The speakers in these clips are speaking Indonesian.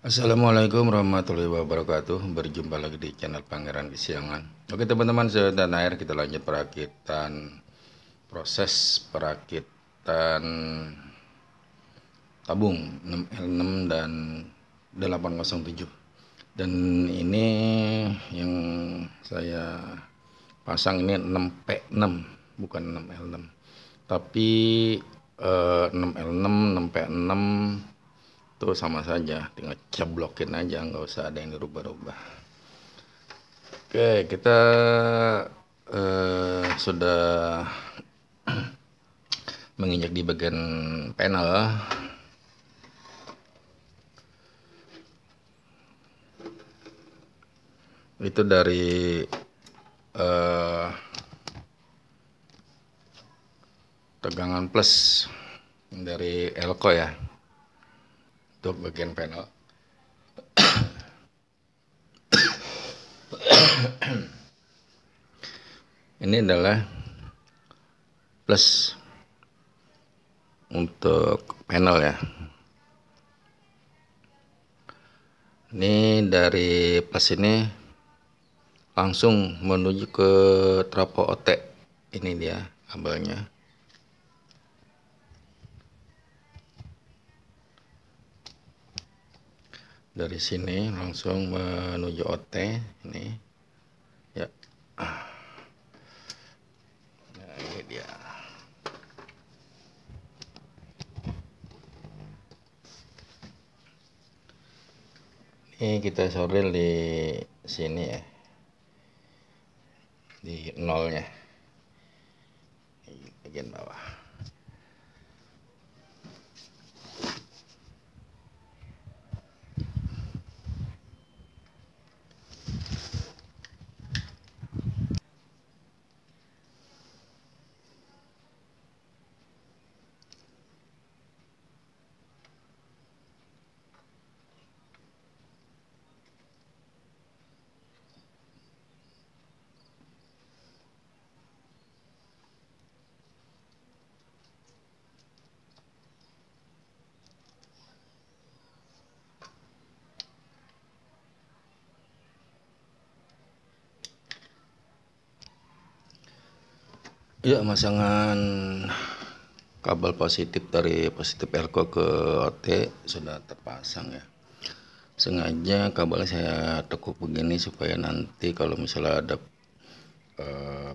Assalamualaikum warahmatullahi wabarakatuh. Berjumpa lagi di channel Pangeran Kesiangan. Oke teman-teman, dan air kita lanjut proses perakitan tabung 6L6 dan 807. Dan ini yang saya pasang ini 6P6, bukan 6L6. Tapi 6L6, 6P6 itu sama saja, tinggal ceblokin aja, nggak usah ada yang dirubah-rubah. Oke, kita sudah menginjak di bagian panel. Itu dari tegangan plus dari elko ya, untuk bagian panel. Ini adalah plus untuk panel ya. Ini dari plus ini langsung menuju ke trafo OT. Ini dia kabelnya. Dari sini langsung menuju OT ini ya. Nah, ini dia. Ini kita solder di sini ya, di nolnya, di bagian bawah. Ya, masangan kabel positif dari positif elko ke OT sudah terpasang ya. Sengaja kabelnya saya tekuk begini supaya nanti kalau misalnya ada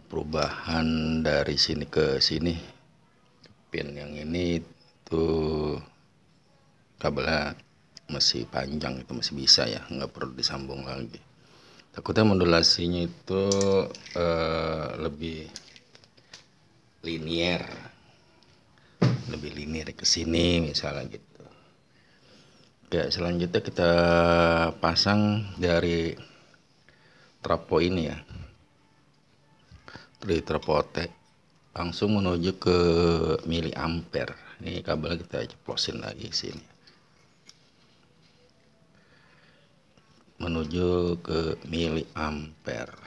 perubahan dari sini ke sini, pin yang ini itu kabelnya masih panjang, itu masih bisa ya, nggak perlu disambung lagi. Takutnya modulasinya itu lebih linier ke sini misalnya gitu. Oke, selanjutnya kita pasang dari trafo ini ya, dari trafo OT langsung menuju ke miliampere. Ini kabelnya kita ceplosin lagi sini, menuju ke miliampere.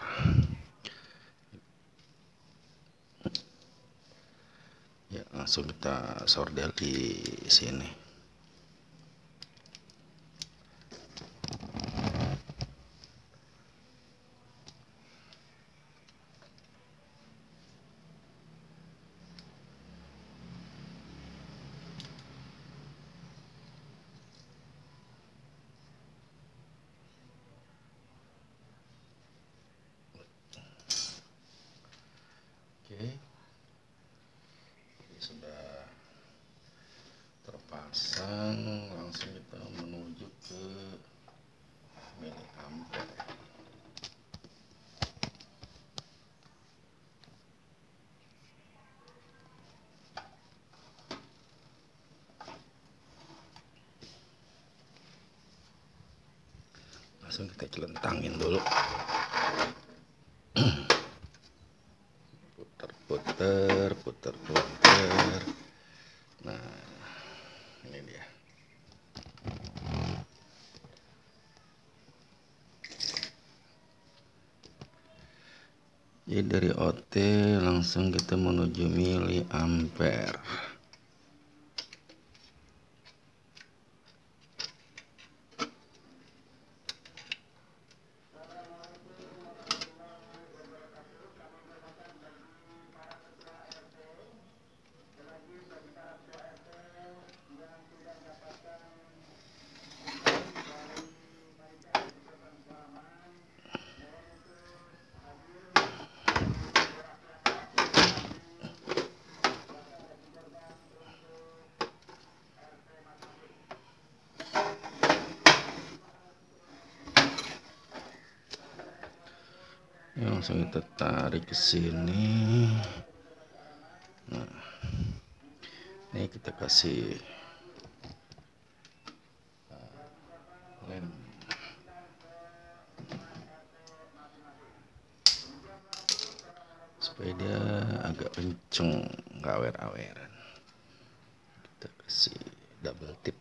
Ya, langsung kita solder di sini. Oke, sudah terpasang, langsung kita menuju ke miliampere. Langsung kita celentangin dulu, puter. Nah, ini dia. Jadi dari OT langsung kita menuju miliampere. Langsung kita tarik ke sini. Nah, ini kita kasih lem supaya dia agak kenceng, nggak awer-aweran. Kita kasih double tip.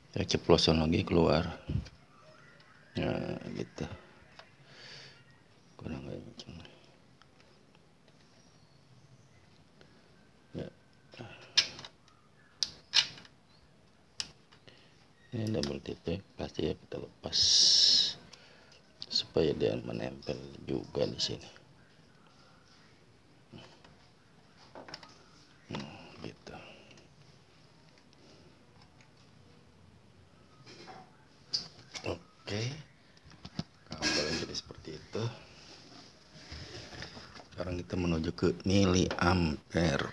Saya ceplosan lagi keluar. Nah, gitu. Kurang kenceng. Ya. Ini double tip pasti ya kita lepas supaya dia menempel juga di sini. Gitu. Oke, kabel jadi seperti itu. Sekarang kita menuju ke miliampere.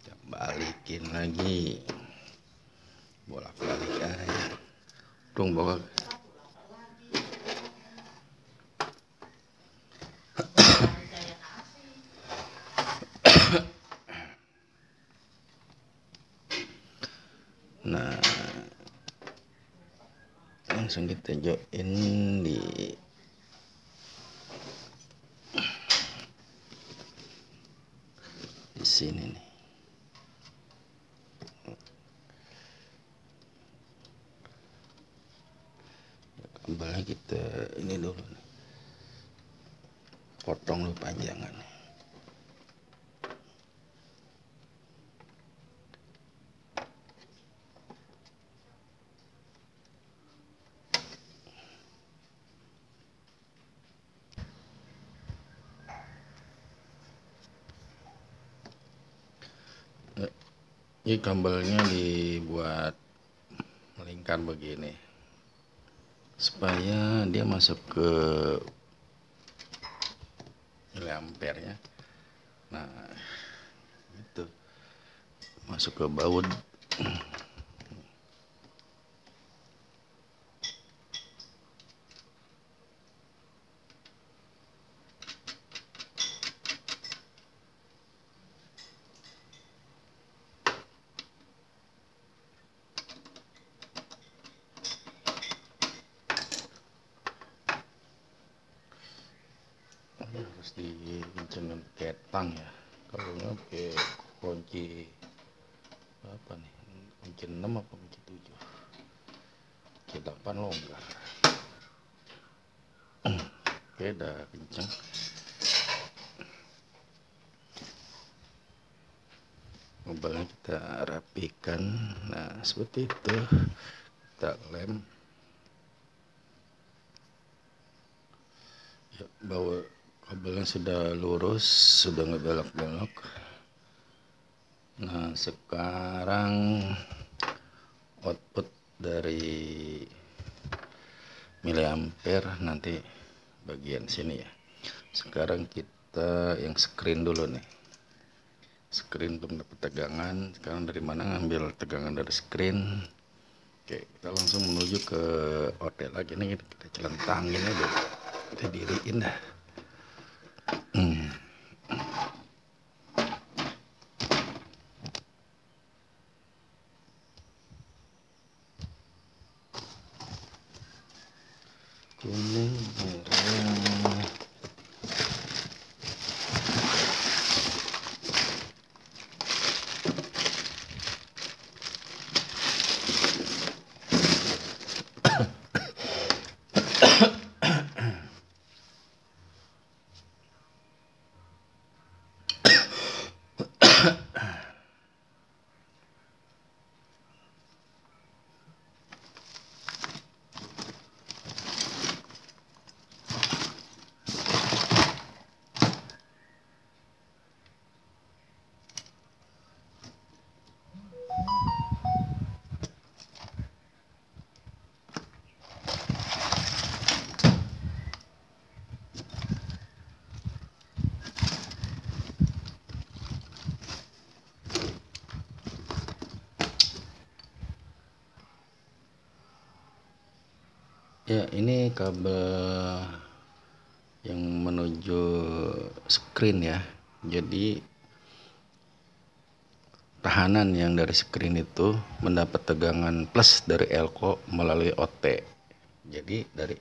Kita balikin lagi, bolak-balik aja. Dong bawa. Nah, langsung kita join di sini nih. Kabelnya kita ini dulu nih. Potong dulu panjangan. Ini kabelnya dibuat melingkar begini supaya dia masuk ke miliampernya. Nah, itu masuk ke baut. Harus dikencengin pakai tang ya. Kalau nggak pakai kunci apa nih? Kunci 6 apa kunci 7? Kunci 8 longgar. Oke, udah kenceng. Kabelnya kita rapikan. Nah, seperti itu. Kita lem. Ya, bahwa kabelnya sudah lurus, sudah nggak belok-belok. Nah, sekarang output dari miliampere nanti bagian sini ya. Sekarang kita yang screen dulu nih. Screen belum dapat tegangan. Sekarang dari mana ngambil tegangan dari screen? Oke, kita langsung menuju ke OT lagi nih. Kita celentangin aja. Kita diriin dah. Kuning, merah. ini kabel yang menuju screen ya. Jadi tahanan yang dari screen itu mendapat tegangan plus dari elko melalui OT. Jadi dari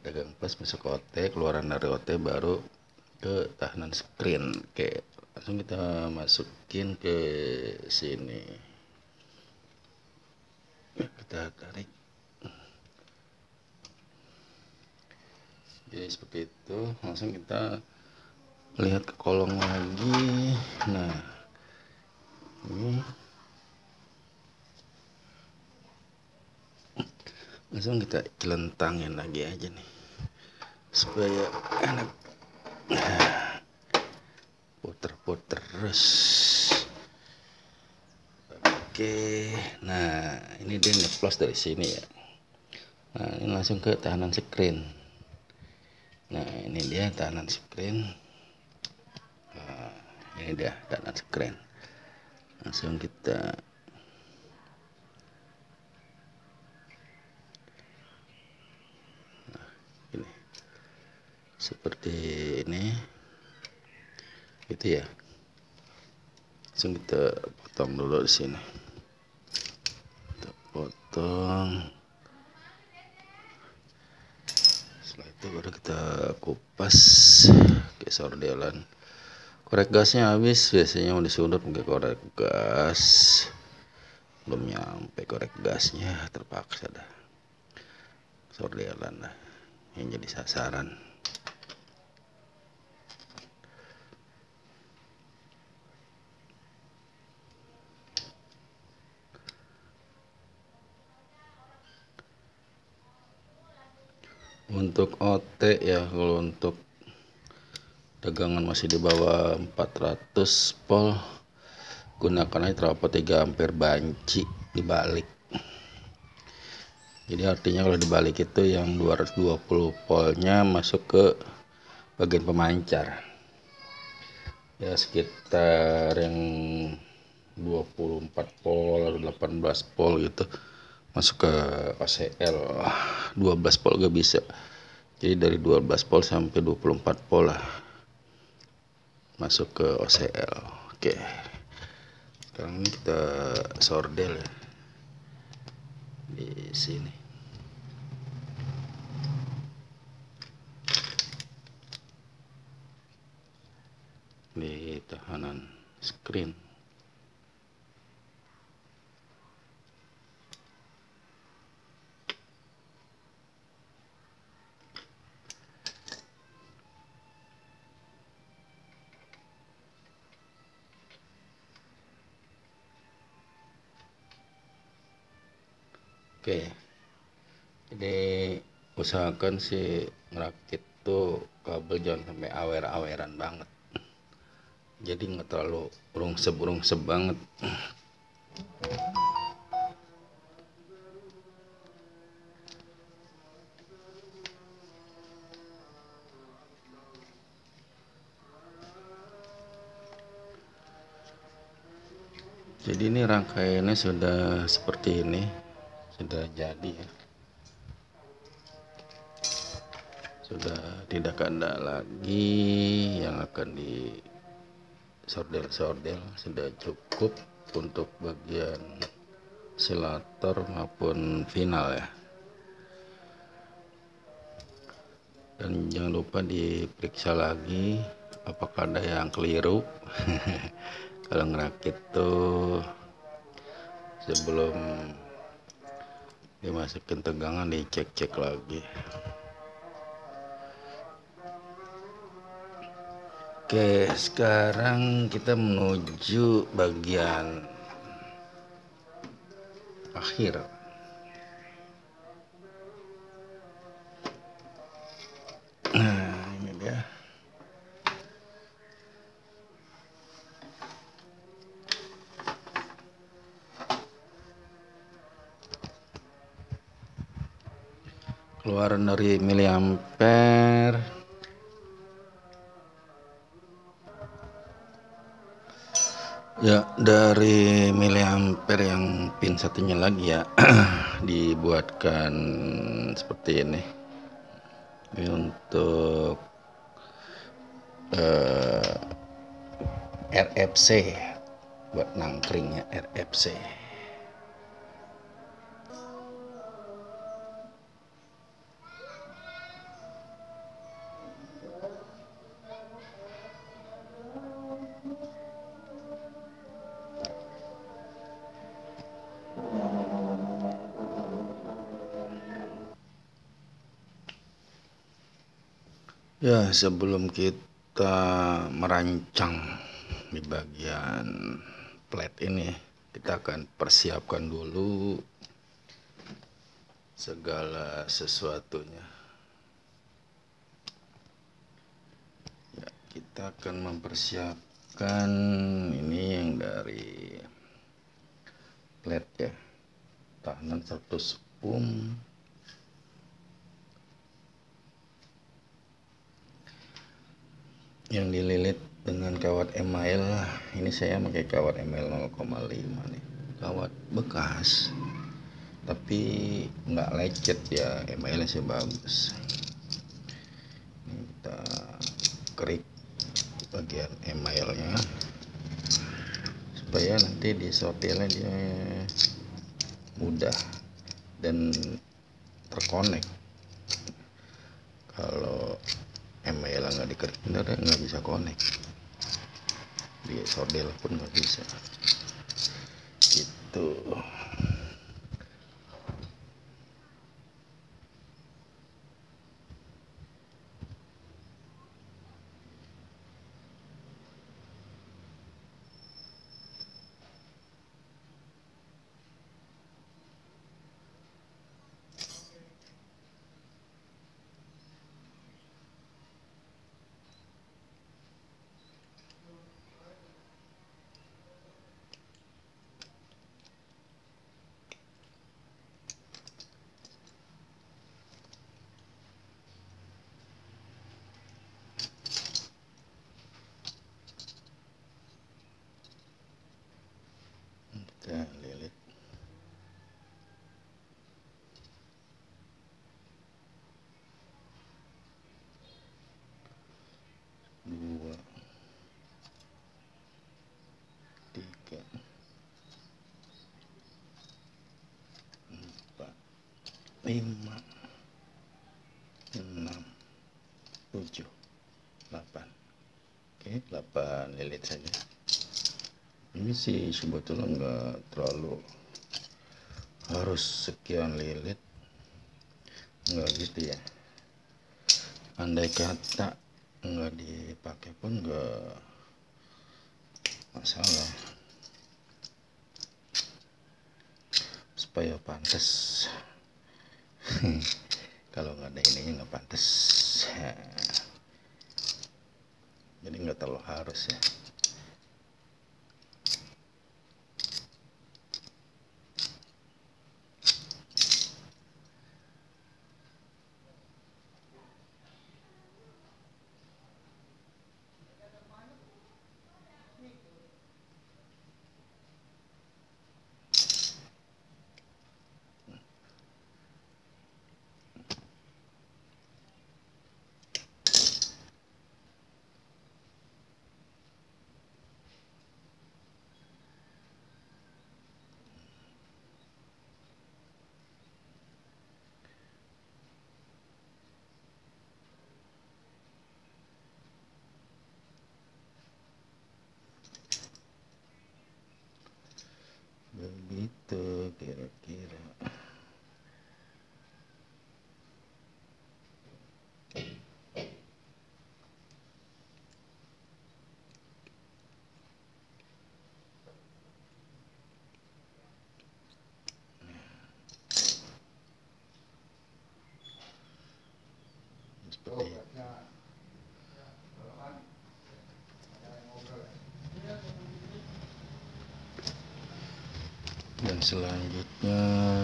tegangan plus masuk ke OT, keluaran dari OT baru ke tahanan screen. Oke, langsung kita masukin ke sini. Kita tarik. Jadi seperti itu, langsung kita lihat ke kolong lagi. Nah, ini langsung kita celentangin lagi aja nih supaya enak, puter-puter terus. Oke, nah ini dia ngeplos dari sini ya. Nah ini langsung ke tahanan screen. Nah ini dia tahanan screen. Nah, ini dia tahanan screen. Langsung kita ini seperti ini gitu ya. Langsung kita potong dulu di sini. Kita potong. Setelah itu baru kita kupas ke sordelan. Korek gasnya habis, biasanya mau disudut pakai korek gas. Belum nyampe korek gasnya, terpaksa dah sordelan dah yang jadi sasaran. Untuk OT ya, kalau untuk tegangan masih di bawah 400 volt, gunakan aja trafo 3 ampere banci dibalik. Jadi artinya kalau dibalik itu yang 220 voltnya masuk ke bagian pemancar. Ya sekitar yang 24 volt atau 18 volt gitu masuk ke OCL. 12 volt gak bisa. Jadi dari 12 volt sampai 24 volt lah masuk ke OCL. Oke. Sekarang ini kita sordel ya. Di sini. Di tahanan screen. Oke, jadi usahakan sih ngerakit tuh kabel jangan sampai awer-aweran banget. Jadi nggak terlalu rungsep banget. Jadi ini rangkaiannya sudah seperti ini, sudah jadi ya. Sudah tidak ada lagi yang akan di sordel, sudah cukup untuk bagian oscillator maupun final ya. Dan jangan lupa diperiksa lagi apakah ada yang keliru. Kalau ngerakit tuh sebelum dimasukin tegangan dicek lagi. Oke, sekarang kita menuju bagian akhir. Nah, ini dia. Keluaran dari miliampere. Ya, dari miliampere yang pin satunya lagi ya dibuatkan seperti ini. Ini untuk RFC, buat nangkringnya RFC. Ya, sebelum kita merancang di bagian plate ini, kita akan persiapkan dulu segala sesuatunya. Ya, kita akan mempersiapkan ini yang dari plate ya, tahanan 100 ohm, yang dililit dengan kawat email. Ini saya pakai kawat email 0,5 nih, kawat bekas tapi nggak lecet ya, emailnya sih bagus. Ini kita kerik bagian emailnya supaya nanti di sortirnya dia mudah dan terkonek. Kalau email nggak dikerik bener nggak bisa connect, di sordel pun nggak bisa gitu. Kita lilit dua, tiga, empat, lima, enam, tujuh, 8. Oke, 8 lilit saja. Ini sih sebetulnya nggak terlalu harus sekian lilit, nggak gitu ya. Andai kata nggak dipakai pun nggak masalah, supaya pantas. Kalau nggak ada ininya nggak pantas, jadi nggak terlalu harus ya. Begitu kira-kira. Seperti itu. Dan selanjutnya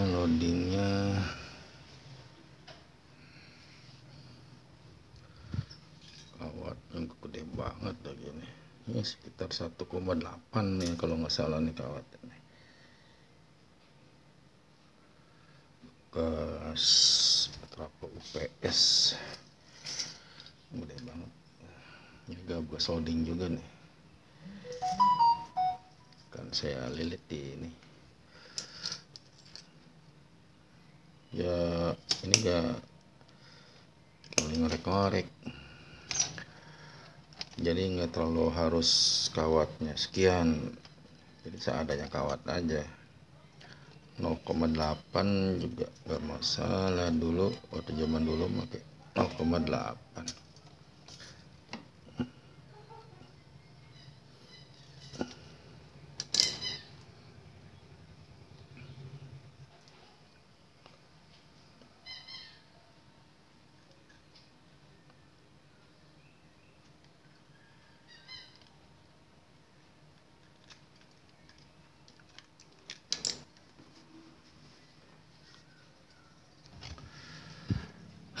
loadingnya kawat yang gede banget lagi nih. Ini sekitar 1,8 nih kalau nggak salah nih kawat ini. Bekas trafo UPS gede banget. Ini gak solding juga nih, kan saya lilit di ini ya. Ini gak boleh ngorek-ngorek, jadi nggak terlalu harus kawatnya sekian, jadi seadanya kawat aja. 0,8 juga nggak masalah. Dulu waktu zaman dulu pakai 0,8.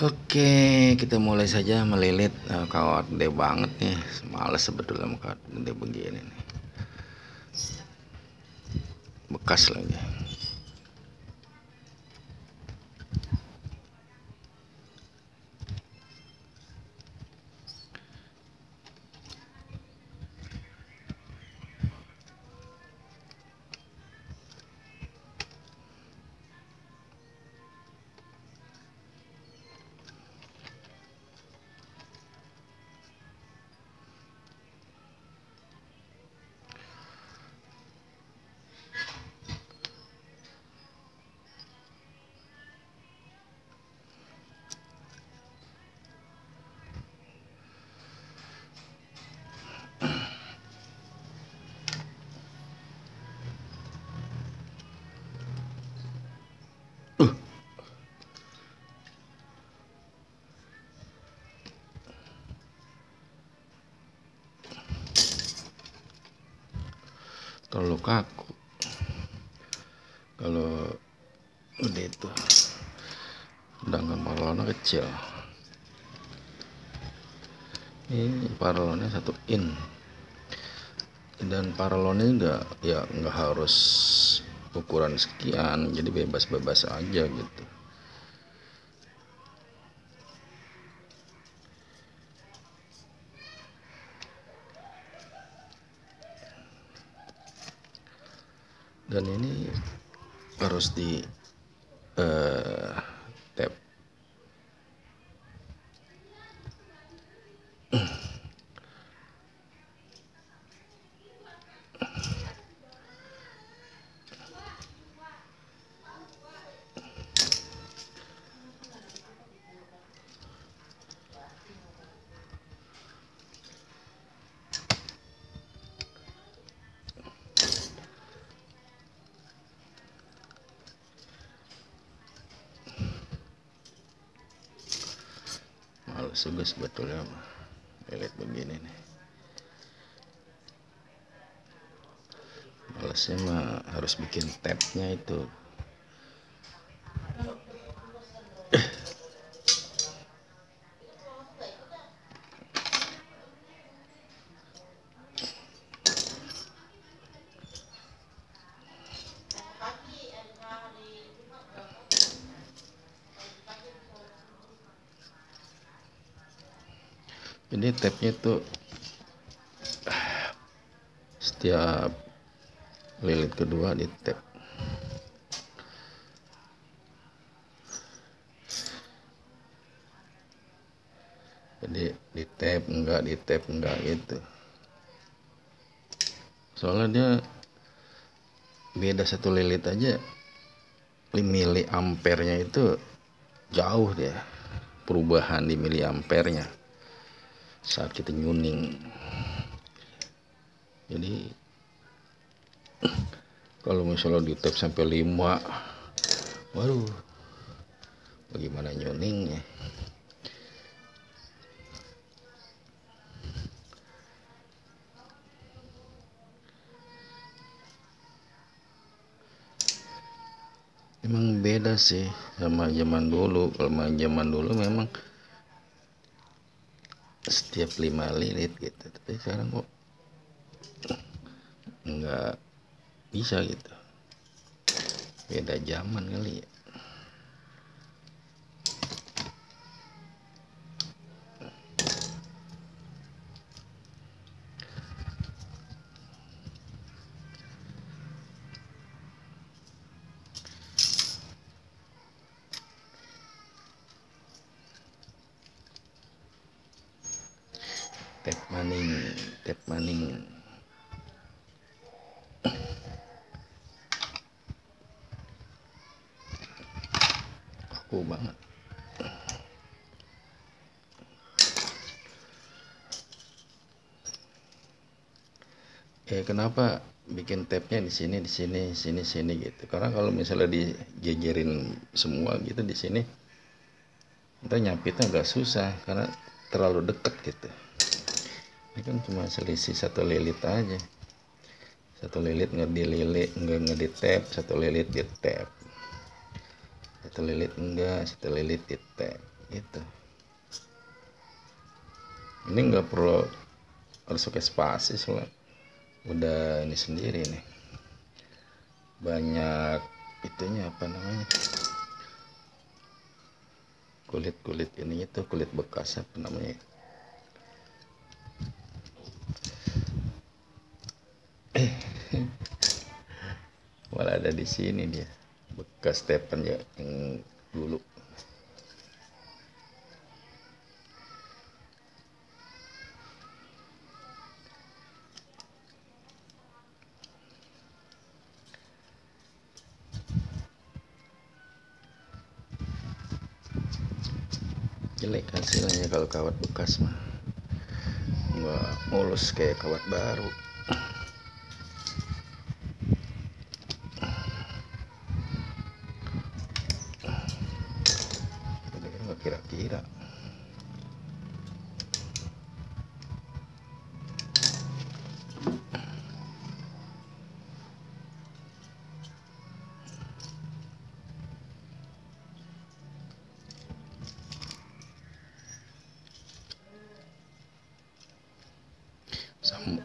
Oke, kita mulai saja melilit. Kawat gede banget nih, males sebetulnya sama kawat gede begini nih, bekas lagi. Terlalu kaku. Kalau udah itu, sedangkan paralonnya kecil. Ini paralonnya 1 in, dan paralonnya nggak harus ukuran sekian, jadi bebas-bebas aja gitu. Dan ini harus di tap. Males juga sebetulnya lilit begini nih. Malesnya mah harus bikin tabnya itu. Jadi tabnya tuh setiap lilit kedua di tab. Jadi di tab enggak gitu. Soalnya dia beda 1 lilit aja, miliampernya itu jauh dia perubahan di miliampernya saat kita nyuning. Jadi kalau misalnya di tab sampai 5, waduh, bagaimana nyuningnya? Emang beda sih sama zaman dulu. Kalau zaman dulu memang setiap 5 lilit gitu, tapi sekarang kok nggak bisa gitu, beda zaman kali ya. Tap maning aku banget. Kenapa bikin tabnya di sini gitu? Karena kalau misalnya dijejerin semua gitu di sini, kita nyapitnya agak susah karena terlalu deket gitu. Ini kan cuma selisih 1 lilit aja, 1 lilit nggak di tap, 1 lilit di tap, 1 lilit enggak, 1 lilit di tap gitu. Ini nggak perlu harus pakai spasi, soalnya udah ini sendiri nih, banyak itunya, apa namanya, kulit ini itu kulit bekas, apa namanya, malah ada di sini dia bekas tepen ya yang dulu. Jelek hasilnya kalau kawat bekas mah, nggak mulus kayak kawat baru. Nggak kira-kira.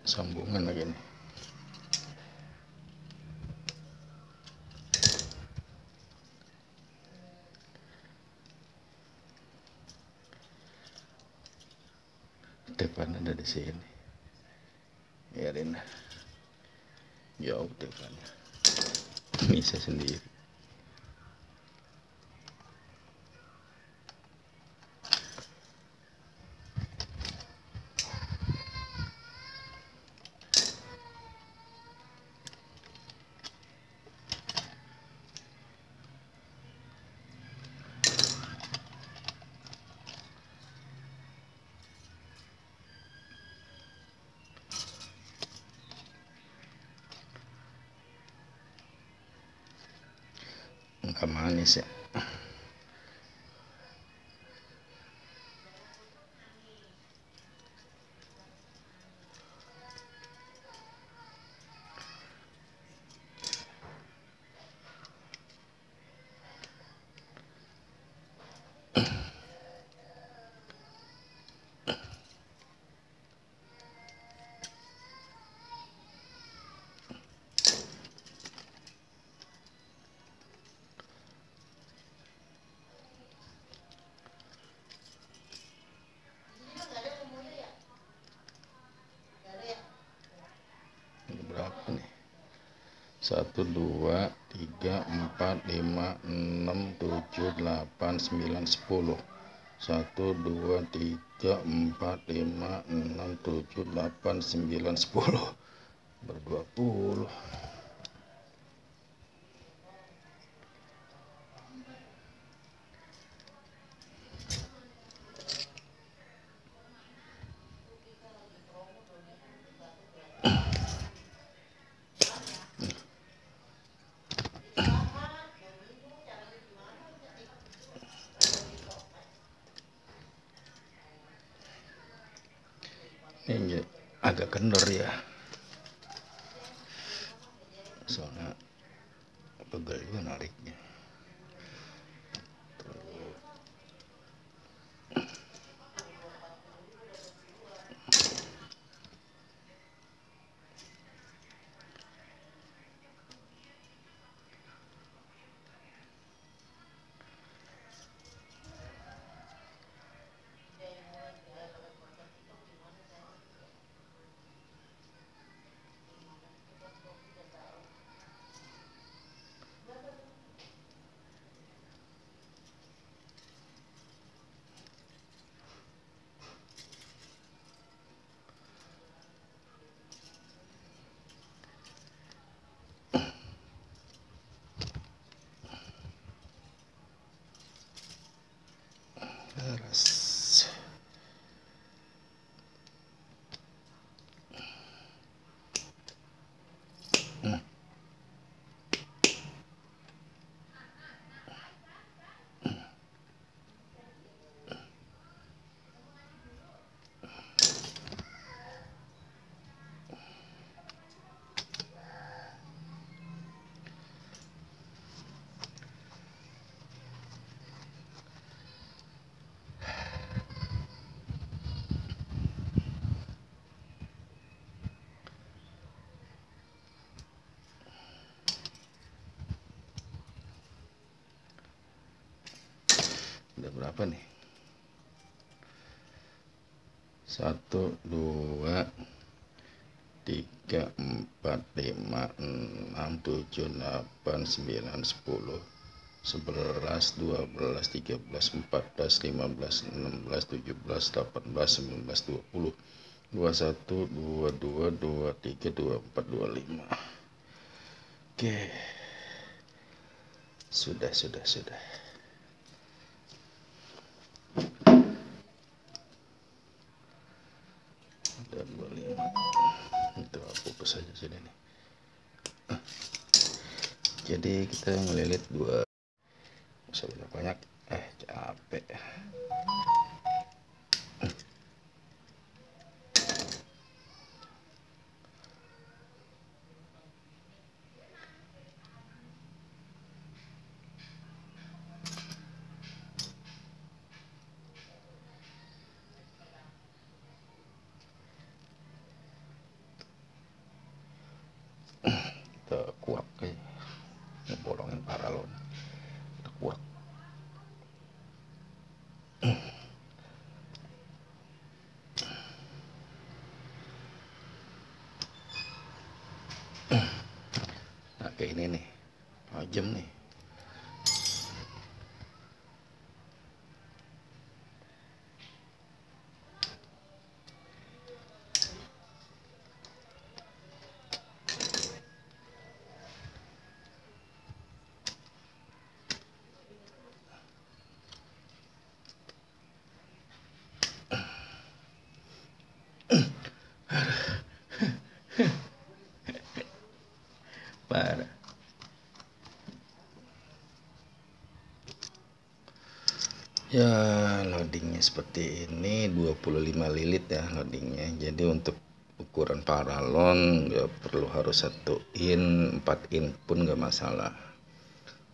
Sambungan lagi nih. Depan ada di sini, biarin jauh depannya, bisa sendiri. Nggak manis ya. Berapa nih? 1 2 3 4 5 6 7 8 9 10. 1 2 3 4 5 6 7 8 9 10 ber-20. Ini agak kendor ya, soalnya pegel juga nariknya. berapa nih? 1 2 3 4 5 6 7 8 9 10 11 12 13 14 15 16 17 18 19 20 21 22 23 24 25. Oke, sudah. Udah 25. Itu aku saja sudah nih. Jadi kita ngelilit 2 sebenarnya banyak. Capek. Kita kuak kayak ngebolongin paralon. Kita kuak. Nah kayak ini nih, tajam nih. Parah. Ya, loadingnya seperti ini 25 lilit ya loadingnya. Jadi untuk ukuran paralon nggak perlu harus 1 in, 4 in pun nggak masalah.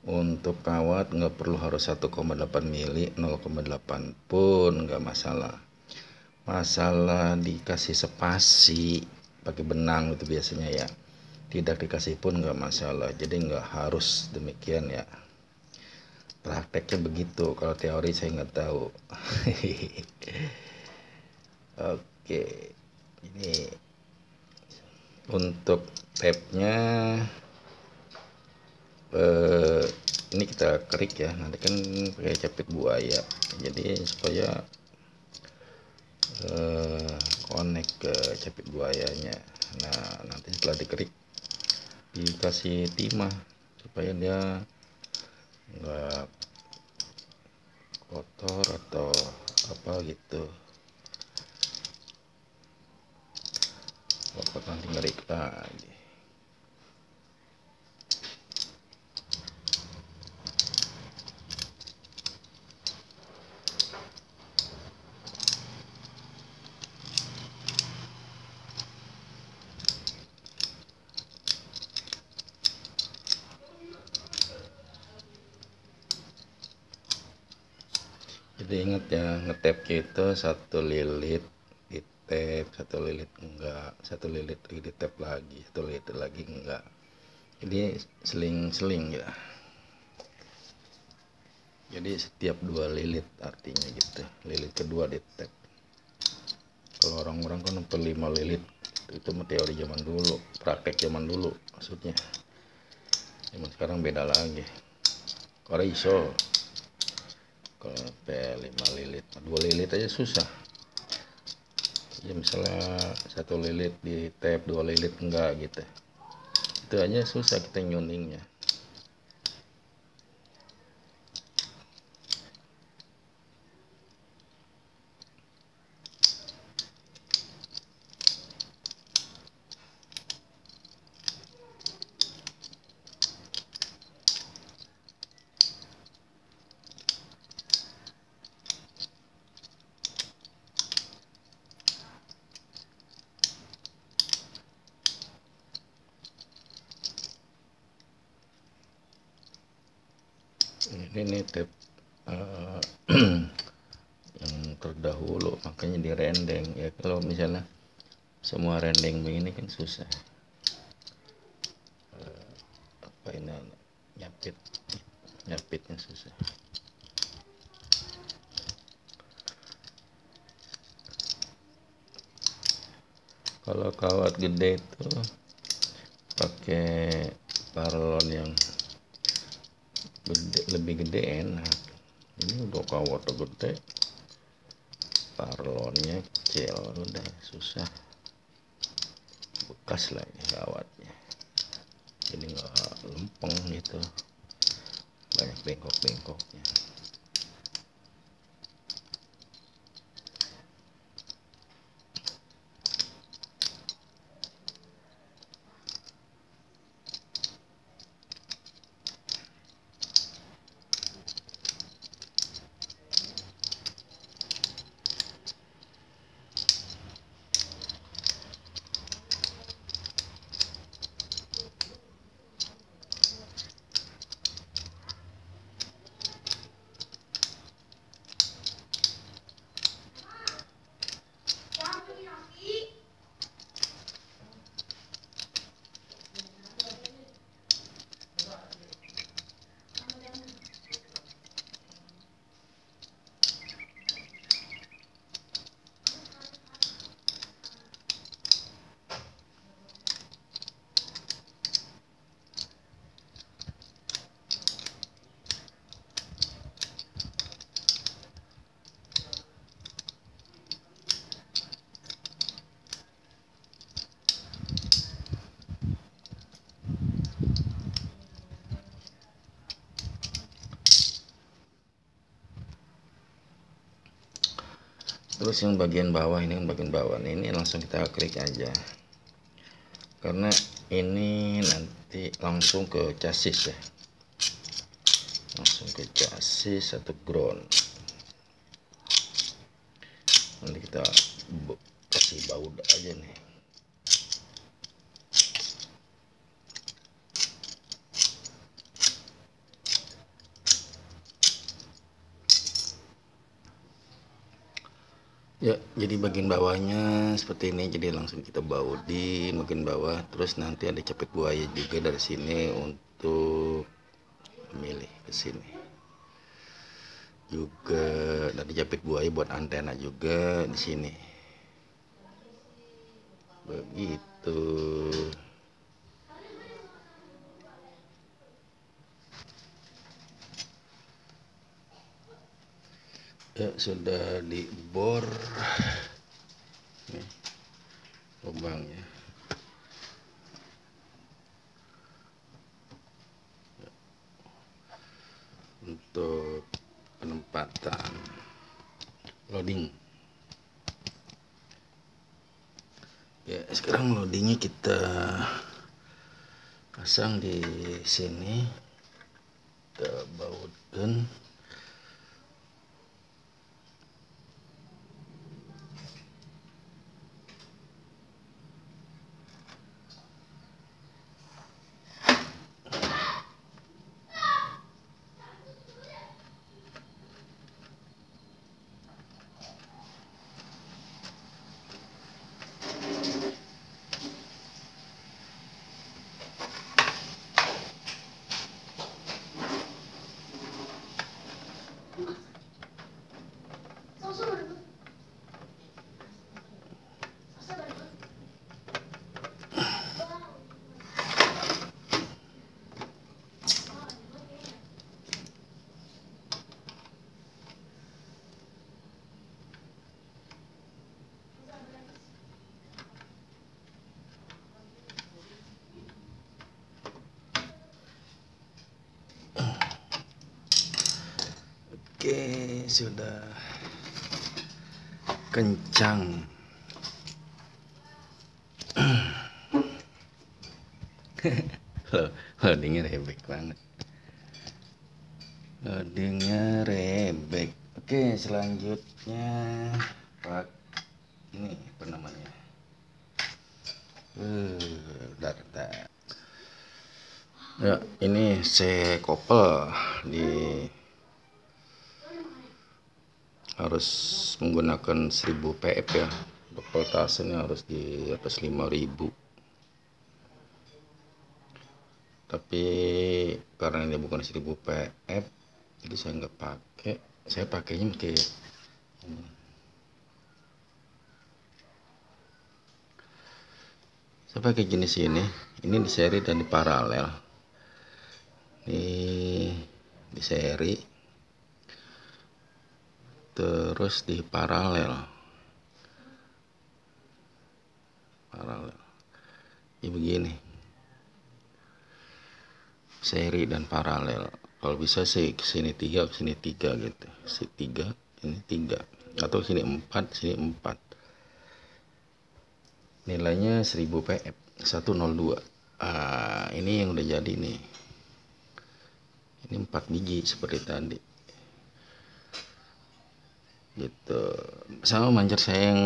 Untuk kawat nggak perlu harus 1,8 mili, 0,8 pun nggak masalah. Masalah dikasih spasi pakai benang itu biasanya ya, tidak dikasih pun nggak masalah. Jadi nggak harus demikian ya, prakteknya begitu. Kalau teori saya nggak tahu. Oke, ini untuk tapnya ini kita kerik ya, nanti kan pakai capit buaya, jadi supaya connect ke capit buayanya. Nah nanti setelah dikerik dikasih timah supaya dia nggak kotor atau apa gitu. Bapak nanti ngerik lagi. Jadi ingat ya, ngetap itu 1 lilit di tap, 1 lilit enggak, 1 lilit lagi di tap lagi, 1 lilit lagi enggak. Jadi seling-seling ya. Jadi setiap 2 lilit artinya gitu. Lilit kedua di tap. Kalau orang-orang kan per 5 lilit itu teori zaman dulu, praktek zaman dulu maksudnya. Zaman sekarang beda lagi. Kalau iso, kalau sampai 5 lilit, 2 lilit aja susah. Ya misalnya 1 lilit di tap, 2 lilit enggak gitu, itu aja susah kita nyuningnya. Ini tap yang terdahulu, makanya direndeng ya. Kalau misalnya semua rendeng begini kan susah. Apa ini nyapitnya susah. Kalau kawat gede itu pakai paralon yang gede, lebih gede enak. Ini udah kawat gede, paralonnya kecil, udah susah, bekas lagi kawatnya, jadi nggak lempeng gitu, banyak bengkok-bengkoknya. Terus yang bagian bawah ini, langsung kita klik aja, karena ini nanti langsung ke chassis ya, langsung ke chassis atau ground. Nanti kita kasih baut aja nih. Ya, jadi bagian bawahnya seperti ini, jadi langsung kita baut di bagian bawah. Terus nanti ada capit buaya juga dari sini untuk memilih ke sini. Juga dari capit buaya buat antena juga di sini. Begitu. Ya, sudah dibor nih lubangnya. Untuk penempatan loading ya, sekarang loadingnya kita pasang di sini, kita bautkan. Oke, sudah kencang. Loadingnya rebek banget. Loadingnya rebek. Oke, selanjutnya pak ini apa namanya? Bentar. Ya, ini saya kopel di, harus menggunakan 1000 PF ya. Untuk voltasenya harus di atas 5000. Tapi karena ini bukan 1000 PF, jadi saya nggak pakai. Saya pakainya pakai ini. Saya pakai jenis ini di seri dan di paralel. Ini di seri, terus di paralel. Ini begini, seri dan paralel. Kalau bisa sih kesini 3, kesini 3 gitu. Si 3, ini 3, atau sini 4, sini 4. Nilainya 1000 pf 102. Ini yang udah jadi nih. Ini 4 biji seperti tadi. Gitu. Sama mancer saya yang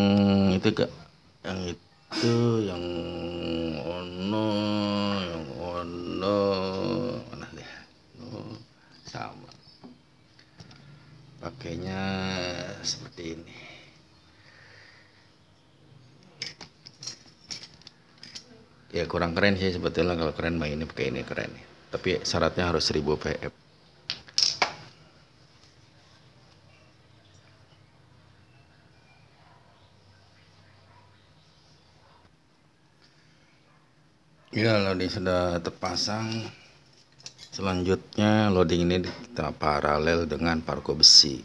itu kak, yang itu, yang ono mana deh. Sama. Pakainya seperti ini. Ya kurang keren sih sebetulnya, kalau keren mah ini pakai ini keren nih. Tapi syaratnya harus 1000 pf. Ya, loading sudah terpasang. Selanjutnya loading ini kita paralel dengan parko besi.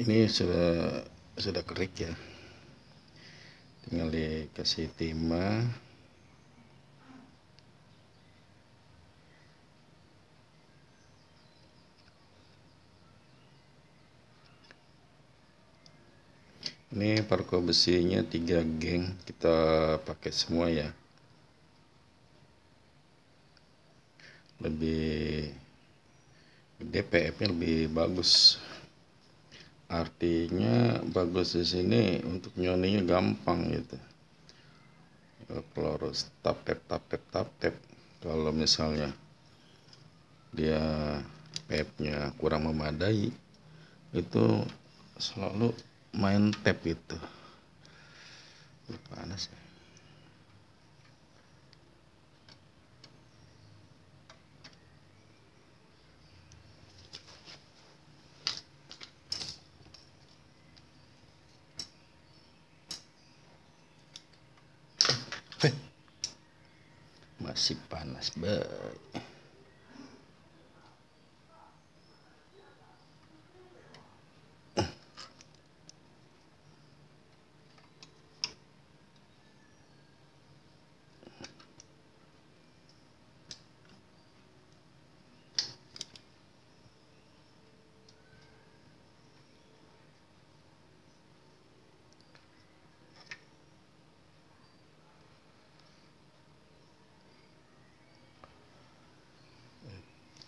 Ini sudah kerik ya, tinggal dikasih timah. Ini parko besinya 3 geng, kita pakai semua ya, lebih gede, PF-nya lebih bagus. Artinya bagus di sini untuk nyoninya gampang gitu. Kalau harus tap tap. Kalau misalnya dia PF-nya kurang memadai, itu selalu main tap gitu. Panas ya. Masih panas banget.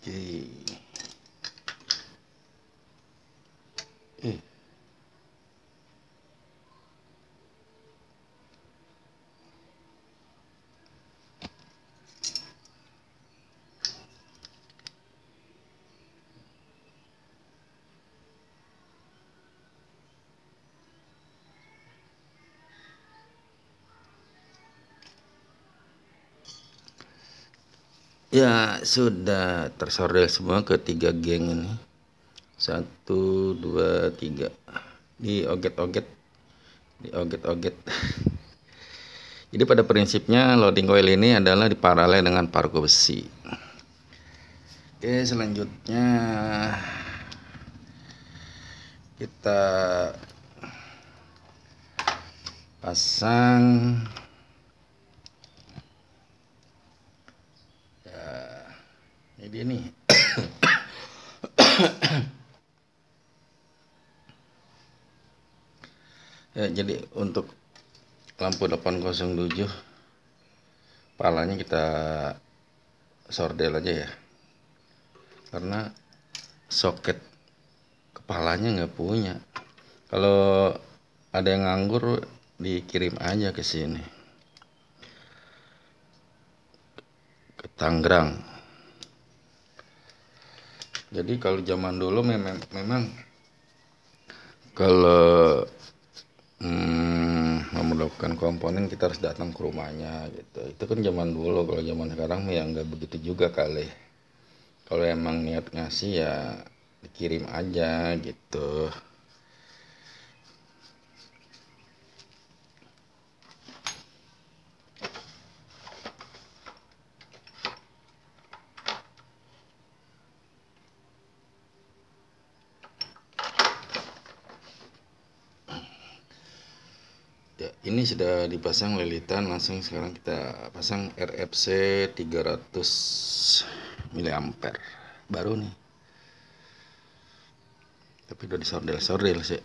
Oke. Ya, sudah tersorder semua ke 3 geng ini. 1, 2, 3. Dioget-oget. Jadi pada prinsipnya loading coil ini adalah diparalel dengan parko besi. Oke, selanjutnya kita pasang ya, ini dia nih. Ya, jadi untuk lampu 807 palanya kita sordel aja ya, karena soket kepalanya nggak punya. Kalau ada yang nganggur dikirim aja ke sini, ke Tangerang. Jadi kalau zaman dulu memang kalau memerlukan komponen kita harus datang ke rumahnya gitu. Itu kan zaman dulu. Kalau zaman sekarang ya nggak begitu juga kali. Kalau emang niat ngasih ya dikirim aja gitu. Ya, ini sudah dipasang lilitan, langsung sekarang kita pasang RFC 300 mA baru nih, tapi udah disordel-sordel sih.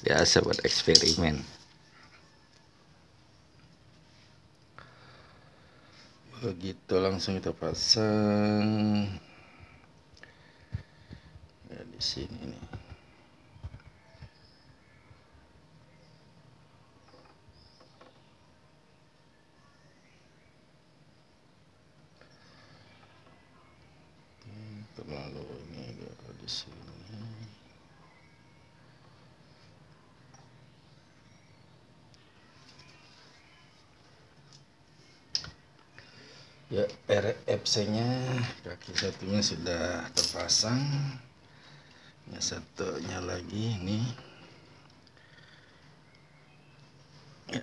Biasa buat eksperimen. Begitu langsung kita pasang ya di sini nih. Terlalu ini di sini. Ya, RFC-nya kaki satunya sudah terpasang. Yang satunya lagi ini. Ya.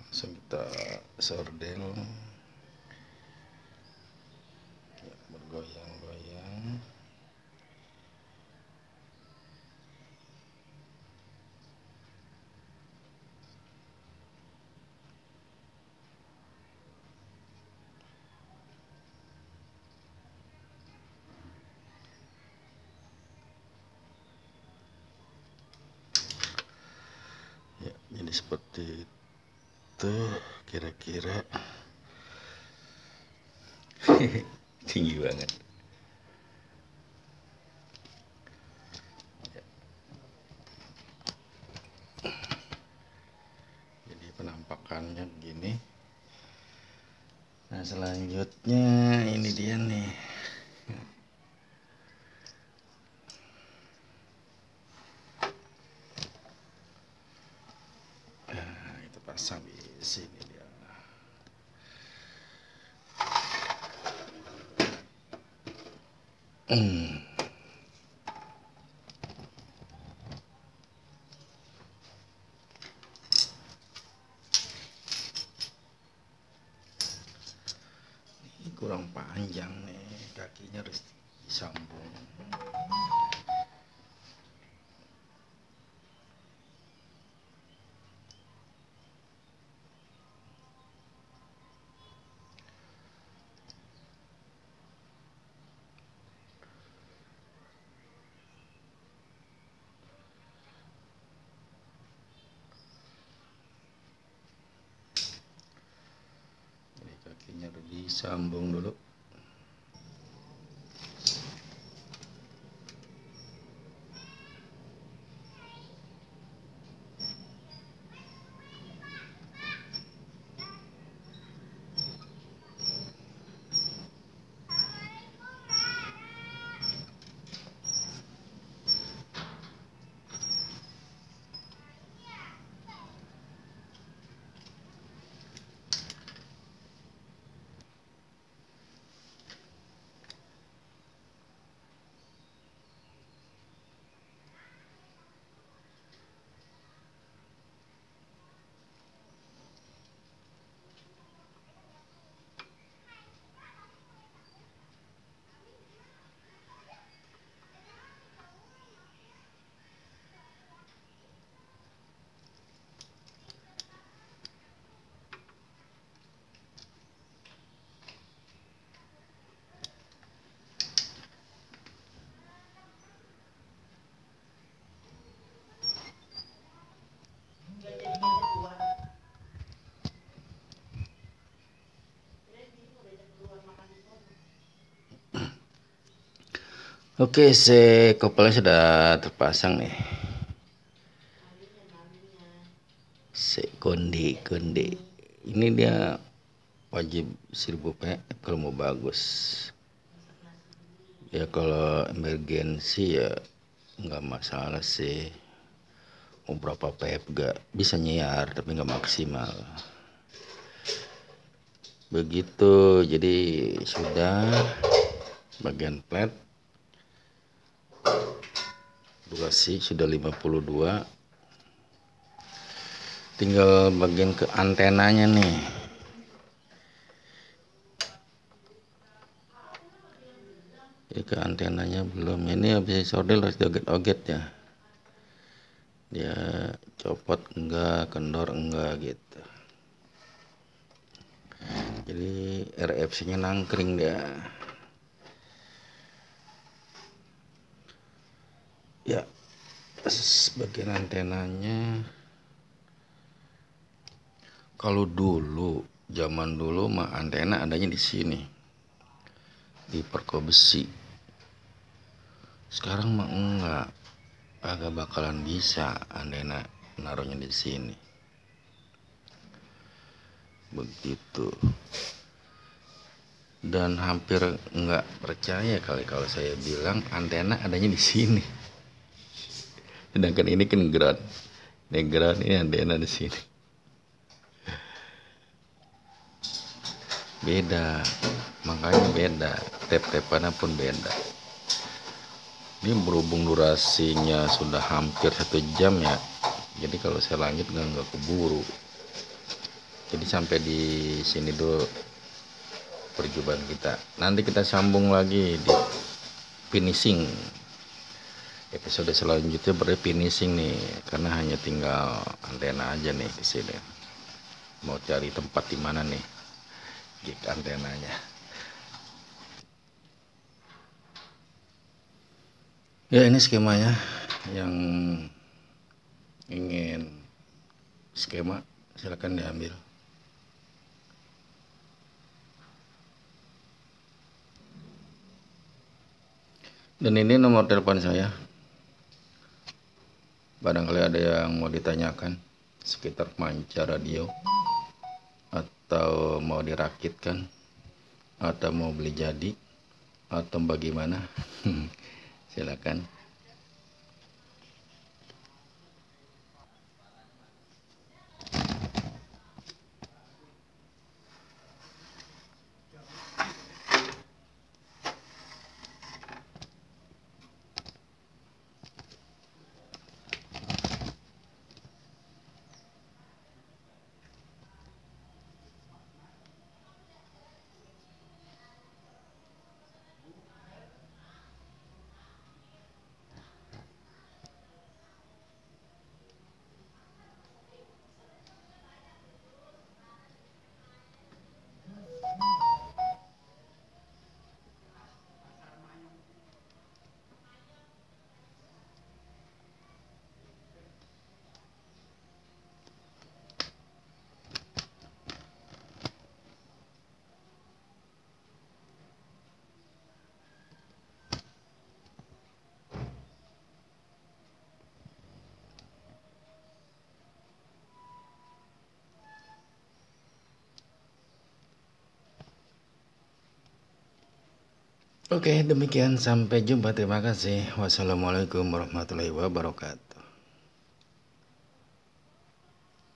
Langsung kita sordel. Ya, bergoyang-goyang. Ya, jadi seperti itu kira-kira. Tinggi banget. Ya. Jadi penampakannya begini. Nah, selanjutnya ini dia nih. Nah, kita pasang di sini dia. Ini kurang panjang nih, kakinya harus disambung. Kakinya harus disambung dulu. Oke, kopelnya sudah terpasang nih. Konde. Ini dia wajib 1000 PF kalau mau bagus. Ya kalau emergensi ya nggak masalah sih. Mau berapa pep gak bisa nyiar tapi nggak maksimal. Begitu, jadi sudah bagian plat durasi sudah 52, tinggal bagian ke antenanya nih. Jadi ke antenanya belum, ini habis sordel harus oget-oget ya, dia copot enggak, kendor enggak gitu. Jadi RFC nya nangkring dia ya. Bagian antenanya, kalau dulu zaman dulu mah antena adanya di sini di perko besi. Sekarang mah enggak, agak bakalan bisa antena naruhnya di sini. Begitu. Dan hampir enggak percaya kali kalau saya bilang antena adanya di sini. Sedangkan ini kan ground. Ini ground, ini antena di sini. Beda. Makanya beda. Tap-tapannya pun beda. Ini berhubung durasinya sudah hampir 1 jam ya, jadi kalau saya lanjut nggak keburu. Jadi sampai di sini dulu perjumpaan kita. Nanti kita sambung lagi di finishing episode selanjutnya, berarti finishing nih, karena hanya tinggal antena aja nih di sini. Mau cari tempat di mana nih gig antenanya. Ya, ini skemanya. Yang ingin skema silakan diambil. Dan ini nomor telepon saya. Barangkali ada yang mau ditanyakan sekitar manca radio, atau mau dirakitkan, atau mau beli jadi, atau bagaimana. Silakan. Oke, demikian, sampai jumpa. Terima kasih. Wassalamualaikum warahmatullahi wabarakatuh.